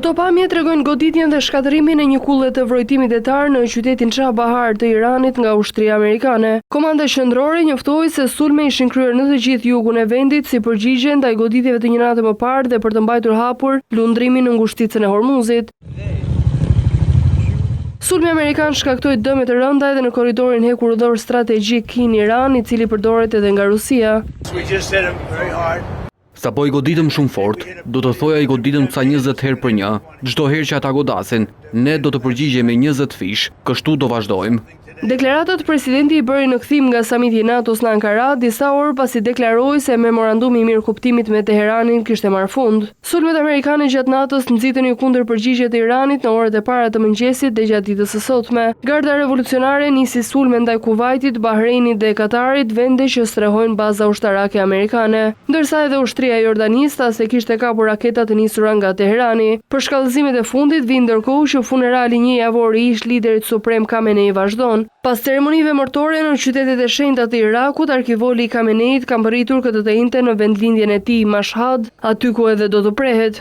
Këto pamje tregojnë goditjen dhe shkatërimin e një kulle të vrojtimit detar në qytetin Chabahar të Iranit nga ushtria amerikane. Komanda qendrore njoftoi se sulme ishin kryer në të gjithë jugun e vendit si përgjigje ndaj goditjeve të një nate më parë dhe për të mbajtur hapur lundrimin në ngushticën e Hormuzit. Sulmi amerikan shkaktoi dëme të rënda edhe në korridorin hekurudhor strategjik Kin-Iran, i cili përdoret edhe nga Rusia. Sa po i goditëm shumë fort, do të thoja i goditëm ca 20 herë për një. Çdo herë që ata godasin, ne do të përgjigjemi 20 fish, kështu do vazhdojmë. Deklaratat presidenti i bëri në kthim nga samiti i NATO-s në Ankara, disa orë pasi deklaroi se memorandumi i mirëkuptimit me Teheranin kishte marrë fund. Sulmet amerikane gjatë natës nxitën një kundër përgjigje të Iranit në orët e para të mëngjesit dhe gjatë ditës së sotme. Garda revolucionare nisi sulme ndaj Kuvajtit, Bahreinit dhe Katarit, vende që strehojnë baza ushtarake amerikane, ndërsa edhe ushtria e Jordanisë se kishte kapur raketa të nisura nga Teherani. Për shkallëzimet e fundit vijnë ndërkohë që funerali një javor i ish liderit suprem Khamenei vazhdon. Pas ceremonive mortore në qytetet e shenjta të Irakut, arkivoli i Khameneit ka mbërritur këtë të njëjtën në vendlindjen e tij Mashhad, aty ku edhe do të prehet.